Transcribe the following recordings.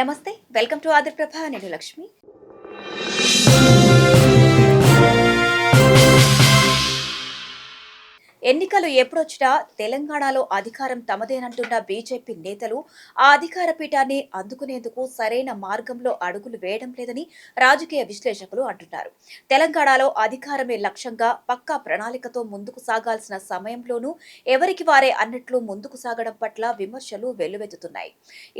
నమస్తే. Welcome to Adiprabha. నేను లక్ష్మి. ఎన్నికలు ఎప్పుడొచ్చినా తెలంగాణలో అధికారం తమదేనంటున్న బీజేపీ నేతలు ఆ అధికార పీఠాన్ని అందుకునేందుకు సరైన మార్గంలో అడుగులు వేయడం లేదని రాజకీయ విశ్లేషకులు అంటున్నారు. తెలంగాణలో అధికారమే లక్ష్యంగా పక్కా ప్రణాళికతో ముందుకు సాగాల్సిన సమయంలోనూ ఎవరికి వారే అన్నట్లు ముందుకు సాగడం పట్ల విమర్శలు వెల్లువెత్తుతున్నాయి.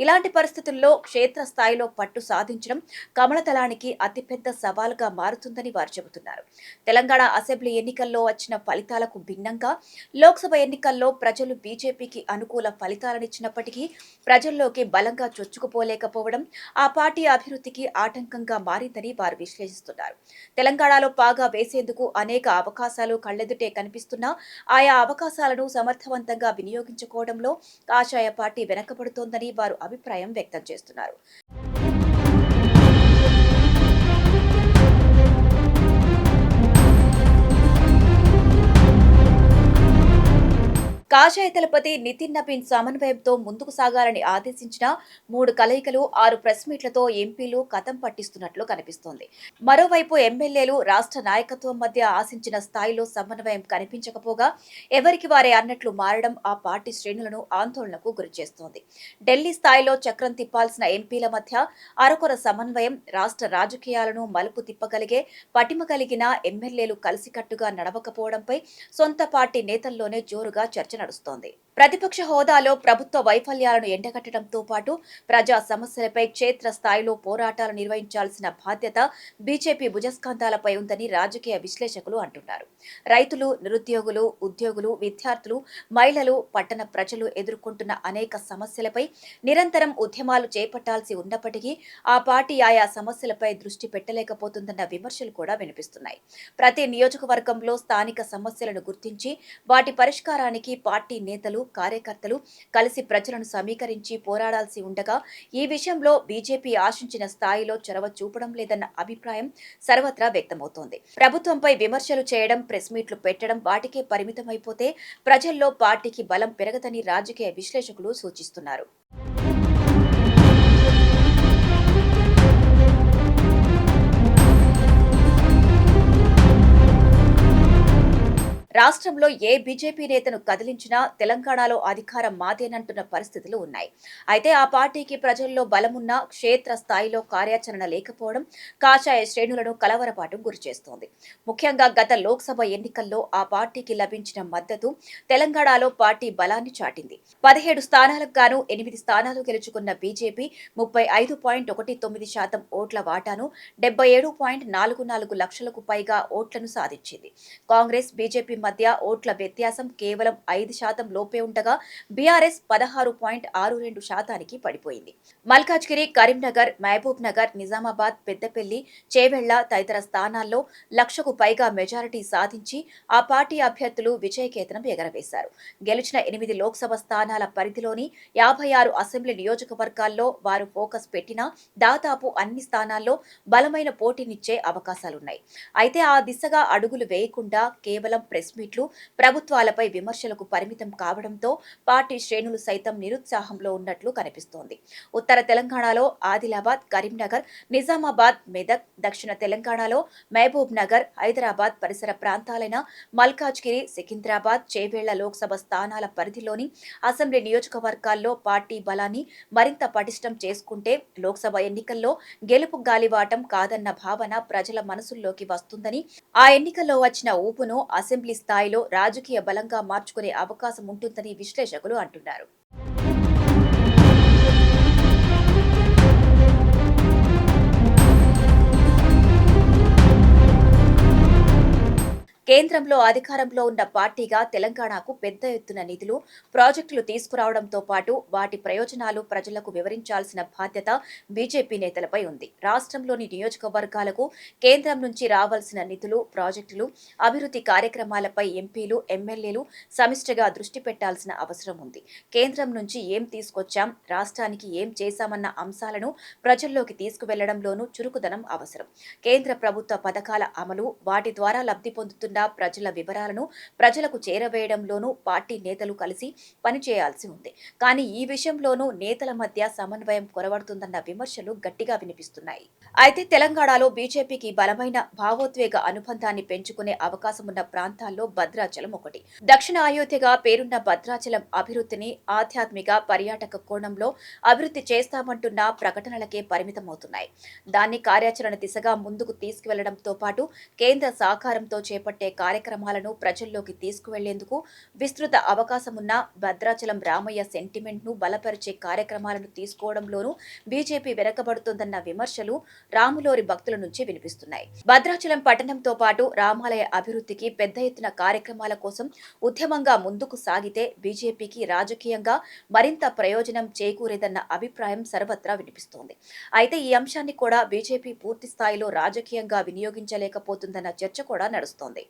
ఇలాంటి పరిస్థితుల్లో క్షేత్రస్థాయిలో పట్టు సాధించడం కమలదళానికి అతిపెద్ద సవాలుగా మారుతుందని వారు చెబుతున్నారు. తెలంగాణ అసెంబ్లీ ఎన్నికల్లో వచ్చిన ఫలితాలకు భిన్నంగా లోక్సభ ఎన్నికల్లో ప్రజలు బీజేపీకి అనుకూల ఫలితాలనిచ్చినప్పటికీ ప్రజల్లోకి బలంగా చొచ్చుకుపోలేకపోవడం ఆ పార్టీ అభివృద్ధికి ఆటంకంగా మారిందని వారు విశ్లేషిస్తున్నారు. తెలంగాణలో పాగా వేసేందుకు అనేక అవకాశాలు కళ్లెదుటే కనిపిస్తున్నా ఆయా అవకాశాలను సమర్థవంతంగా వినియోగించుకోవడంలో కాషాయ పార్టీ వెనకబడుతోందని వారు అభిప్రాయం వ్యక్తం చేస్తున్నారు. కాషాయ దళపతి నితిన్ నబీన్ సమన్వయంతో ముందుకు సాగాలని ఆదేశించిన 3 కలయికలు 6 ప్రెస్ మీట్లతో ఎంపీలు కథం పట్టిస్తున్నట్లు కనిపిస్తోంది. మరోవైపు ఎమ్మెల్యేలు రాష్ట్ర నాయకత్వం మధ్య ఆశించిన స్థాయిలో సమన్వయం కనిపించకపోగా ఎవరికి వారే అన్నట్లు మారడం ఆ పార్టీ శ్రేణులను ఆందోళనకు గురిచేస్తోంది. ఢిల్లీ స్థాయిలో చక్రం తిప్పాల్సిన ఎంపీల మధ్య అరకొర సమన్వయం, రాష్ట్ర రాజకీయాలను మలుపు తిప్పగలిగే పటిమ కలిగిన ఎమ్మెల్యేలు కలిసికట్టుగా నడవకపోవడంపై సొంత పార్టీ నేతల్లోనే జోరుగా చర్చ నడుస్తోంది. ప్రతిపక్ష హోదాలో ప్రభుత్వ వైఫల్యాలను ఎండగట్టడంతో పాటు ప్రజా సమస్యలపై క్షేత్ర స్థాయిలో పోరాటాలు నిర్వహించాల్సిన బాధ్యత బీజేపీ భుజస్కంధాలపై ఉందని రాజకీయ విశ్లేషకులు అంటున్నారు. రైతులు, నిరుద్యోగులు, ఉద్యోగులు, విద్యార్థులు, మహిళలు, పట్టణ ప్రజలు ఎదుర్కొంటున్న అనేక సమస్యలపై నిరంతరం ఉద్యమాలు చేపట్టాల్సి ఉన్నప్పటికీ ఆ పార్టీ ఆయా సమస్యలపై దృష్టి పెట్టలేకపోతుందన్న విమర్శలు కూడా వినిపిస్తున్నాయి. ప్రతి నియోజకవర్గంలో స్థానిక సమస్యలను గుర్తించి వాటి పరిష్కారానికి పార్టీ నేతలు, కార్యకర్తలు కలిసి ప్రజలను సమీకరించి పోరాడాల్సి ఉండగా ఈ విషయంలో బీజేపీ ఆశించిన స్థాయిలో చొరవ చూపడం లేదన్న అభిప్రాయం సర్వత్రా వ్యక్తమవుతోంది. ప్రభుత్వంపై విమర్శలు చేయడం, ప్రెస్ మీట్లు పెట్టడం వాటికే పరిమితమైపోతే ప్రజల్లో పార్టీకి బలం పెరగదని రాజకీయ విశ్లేషకులు సూచిస్తున్నారు. రాష్ట్రంలో ఏ బీజేపీ నేతను కదిలించినా తెలంగాణలో అధికారం మాదేనంటున్న పరిస్థితులు ఉన్నాయి. అయితే ఆ పార్టీకి ప్రజల్లో బలమున్న క్షేత్ర స్థాయిలో కార్యాచరణ లేకపోవడం కాషాయ శ్రేణులను కలవరపాటు గురిచేస్తోంది. ముఖ్యంగా గత లోక్సభ ఎన్నికల్లో ఆ పార్టీకి లభించిన మద్దతు తెలంగాణలో పార్టీ బలాన్ని చాటింది. 17 స్థానాలకు గాను 8 స్థానాలు గెలుచుకున్న బీజేపీ 35.19% ఓట్ల వాటాను 77.44 లక్షలకు పైగా ఓట్లను సాధించింది. కాంగ్రెస్, బీజేపీ మధ్య ఓట్ల వ్యత్యాసం కేవలం 5% లోపే ఉండగా బీఆర్ఎస్ 16.62% పడిపోయింది. మల్కాజ్గిరి, కరీంనగర్, మహబూబ్ నగర్, నిజామాబాద్, పెద్దపల్లి, చేవెళ్ల తదితర స్థానాల్లో లక్షకు పైగా మెజారిటీ సాధించి ఆ పార్టీ అభ్యర్థులు విజయకేతనం ఎగరవేశారు. గెలిచిన 8 లోక్సభ స్థానాల పరిధిలోని 56 అసెంబ్లీ నియోజకవర్గాల్లో వారు ఫోకస్ పెట్టినా దాదాపు అన్ని స్థానాల్లో బలమైన పోటీనిచ్చే అవకాశాలున్నాయి. అయితే ఆ దిశగా అడుగులు వేయకుండా కేవలం ప్రెస్ మీట్లు, ప్రభుత్వాలపై విమర్శలకు పరిమితం కావడంతో పార్టీ శ్రేణులు సైతం నిరుత్సాహంలో ఉన్నట్లు కనిపిస్తోంది. ఉత్తర తెలంగాణలో ఆదిలాబాద్, కరీంనగర్, నిజామాబాద్, మెదక్, దక్షిణ తెలంగాణలో మహబూబ్ నగర్, హైదరాబాద్ పరిసర ప్రాంతాలైన మల్కాజ్గిరి, సికింద్రాబాద్, చేవెళ్ల లోక్సభ స్థానాల పరిధిలోని అసెంబ్లీ నియోజకవర్గాల్లో పార్టీ బలాన్ని మరింత పటిష్టం చేసుకుంటే లోక్సభ ఎన్నికల్లో గెలుపు గాలివాటం కాదన్న భావన ప్రజల మనసుల్లోకి వస్తుందని, ఆ ఎన్నికల్లో వచ్చిన ఊపును అసెంబ్లీ స్థాయిలో రాజకీయ బలంగా మార్చుకునే అవకాశం ఉంటుందని విశ్లేషకులు అంటున్నారు. కేంద్రంలో అధికారంలో ఉన్న పార్టీగా తెలంగాణకు పెద్ద ఎత్తున నిధులు, ప్రాజెక్టులు తీసుకురావడంతో పాటు వాటి ప్రయోజనాలు ప్రజలకు వివరించాల్సిన బాధ్యత బీజేపీ నేతలపై ఉంది. రాష్ట్రంలోని నియోజకవర్గాలకు కేంద్రం నుంచి రావాల్సిన నిధులు, ప్రాజెక్టులు, అభివృద్ధి కార్యక్రమాలపై ఎంపీలు, ఎమ్మెల్యేలు సమిష్టిగా దృష్టి పెట్టాల్సిన అవసరం ఉంది. కేంద్రం నుంచి ఏం తీసుకొచ్చాం, రాష్ట్రానికి ఏం చేశామన్న అంశాలను ప్రజల్లోకి తీసుకువెళ్లడంలోనూ చురుకుదనం అవసరం. కేంద్ర ప్రభుత్వ పథకాల అమలు, వాటి ద్వారా లబ్ధి పొందుతున్న ప్రజల వివరాలను ప్రజలకు చేరవేయడంలోనూ పార్టీ నేతలు కలిసి పనిచేయాల్సి ఉంది. కానీ ఈ విషయంలోనూ నేతల మధ్య సమన్వయం కొరవడుతుందన్న విమర్శలు గట్టిగా వినిపిస్తున్నాయి. అయితే తెలంగాణలో బీజేపీకి బలమైన భావోద్వేగ అనుబంధాన్ని పెంచుకునే అవకాశమున్న ప్రాంతాల్లో భద్రాచలం ఒకటి. దక్షిణ అయోధ్యగా పేరున్న భద్రాచలం అభివృద్ధిని ఆధ్యాత్మిక పర్యాటక కోణంలో అభివృద్ధి చేస్తామంటున్న ప్రకటనలకే పరిమితమవుతున్నాయి. దాన్ని కార్యాచరణ దిశగా ముందుకు తీసుకువెళ్లడంతో పాటు కేంద్ర సహకారంతో చేపట్టే కార్యక్రమాలను ప్రజల్లోకి తీసుకువెళ్లేందుకు విస్తృత అవకాశమున్న భద్రాచలం రామయ్య సెంటిమెంట్ ను బలపరిచే కార్యక్రమాలను తీసుకోవడంలోనూ బీజేపీ వెనకబడుతోందన్న విమర్శలు రాములోరి భక్తుల నుంచి వినిపిస్తున్నాయి. భద్రాచలం పట్టణంతో పాటు రామాలయ అభివృద్ధికి పెద్ద ఎత్తున కార్యక్రమాల కోసం ఉద్యమంగా ముందుకు సాగితే బీజేపీకి రాజకీయంగా మరింత ప్రయోజనం చేకూరేదన్న అభిప్రాయం సర్వత్రా వినిపిస్తోంది. అయితే ఈ అంశాన్ని కూడా బీజేపీ పూర్తి స్థాయిలో రాజకీయంగా వినియోగించలేకపోతుందన్న చర్చ కూడా నడుస్తోంది.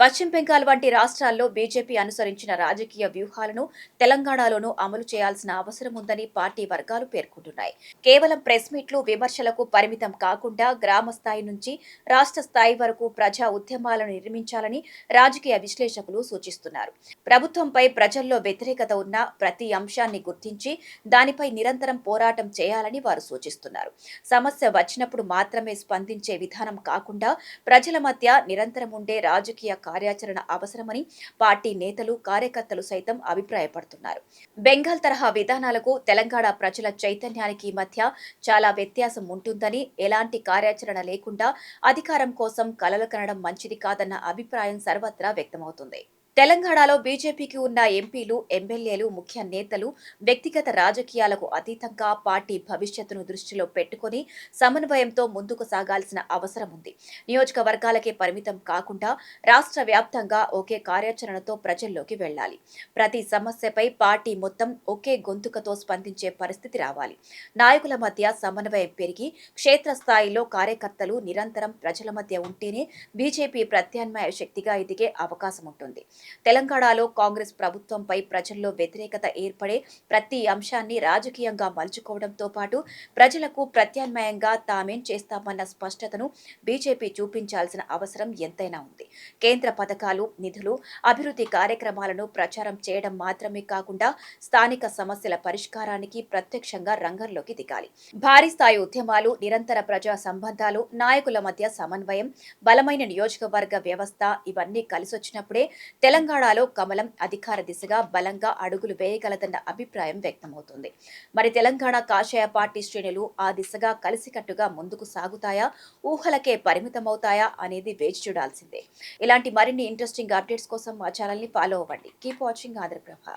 పశ్చిమ బెంగాల్ వంటి రాష్ట్రాల్లో బీజేపీ అనుసరించిన రాజకీయ వ్యూహాలను తెలంగాణలోనూ అమలు చేయాల్సిన అవసరం ఉందని పార్టీ వర్గాలు పేర్కొంటున్నాయి. కేవలం ప్రెస్ మీట్లు, విమర్శలకు పరిమితం కాకుండా గ్రామ స్థాయి నుంచి రాష్ట్ర స్థాయి వరకు ప్రజా ఉద్యమాలను నిర్మించాలని రాజకీయ విశ్లేషకులు సూచిస్తున్నారు. ప్రభుత్వంపై ప్రజల్లో వ్యతిరేకత ఉన్న ప్రతి అంశాన్ని గుర్తించి దానిపై నిరంతరం పోరాటం చేయాలని వారు సూచిస్తున్నారు. సమస్య వచ్చినప్పుడు మాత్రమే స్పందించే విధానం కాకుండా ప్రజల మధ్య నిరంతరం ఉండే రాజకీయ కార్యాచరణ అవసరమని పార్టీ నేతలు, కార్యకర్తలు సైతం అభిప్రాయపడుతున్నారు. బెంగాల్ తరహా విధానాలకు తెలంగాణ ప్రజల చైతన్యానికి మధ్య చాలా వ్యత్యాసం ఉంటుందని, ఎలాంటి కార్యాచరణ లేకుండా అధికారం కోసం కలలు కనడం మంచిది కాదన్న అభిప్రాయం సర్వత్రా వ్యక్తమవుతుంది. తెలంగాణలో బీజేపీకి ఉన్న ఎంపీలు, ఎమ్మెల్యేలు, ముఖ్య నేతలు వ్యక్తిగత రాజకీయాలకు అతీతంగా పార్టీ భవిష్యత్తును దృష్టిలో పెట్టుకుని సమన్వయంతో ముందుకు సాగాల్సిన అవసరం ఉంది. నియోజకవర్గాలకే పరిమితం కాకుండా రాష్ట్ర వ్యాప్తంగా ఒకే కార్యాచరణతో ప్రజల్లోకి వెళ్లాలి. ప్రతి సమస్యపై పార్టీ మొత్తం ఒకే గొంతుకతో స్పందించే పరిస్థితి రావాలి. నాయకుల మధ్య సమన్వయం పెరిగి క్షేత్రస్థాయిలో కార్యకర్తలు నిరంతరం ప్రజల మధ్య ఉంటేనే బీజేపీ ప్రత్యామ్నాయ శక్తిగా ఎదిగే అవకాశం ఉంటుంది. తెలంగాణలో కాంగ్రెస్ ప్రభుత్వంపై ప్రజల్లో వ్యతిరేకత ఏర్పడే ప్రతి అంశాన్ని రాజకీయంగా మలుచుకోవడంతో పాటు ప్రజలకు ప్రత్యామ్నాయంగా తామేం చేస్తామన్న స్పష్టతను బీజేపీ చూపించాల్సిన అవసరం ఎంతైనా ఉంది. కేంద్ర పథకాలు, నిధులు, అభివృద్ధి కార్యక్రమాలను ప్రచారం చేయడం మాత్రమే కాకుండా స్థానిక సమస్యల పరిష్కారానికి ప్రత్యక్షంగా రంగంలోకి దిగాలి. భారీ స్థాయి ఉద్యమాలు, నిరంతర ప్రజా సంబంధాలు, నాయకుల మధ్య సమన్వయం, బలమైన నియోజకవర్గ వ్యవస్థ ఇవన్నీ కలిసొచ్చినప్పుడే తెలంగాణలో కమలం అధికార దిశగా బలంగా అడుగులు వేయగలదన్న అభిప్రాయం వ్యక్తమవుతుంది. మరి తెలంగాణ కాషాయ పార్టీ శ్రేణులు ఆ దిశగా కలిసికట్టుగా ముందుకు సాగుతాయా, ఊహలకే పరిమితమవుతాయా అనేది వేచి చూడాల్సిందే. ఇలాంటి మరిన్ని ఇంట్రెస్టింగ్ అప్డేట్స్ కోసం మా ఛానల్ ని ఫాలో అవ్వండి. Keep watching Andhraprabha.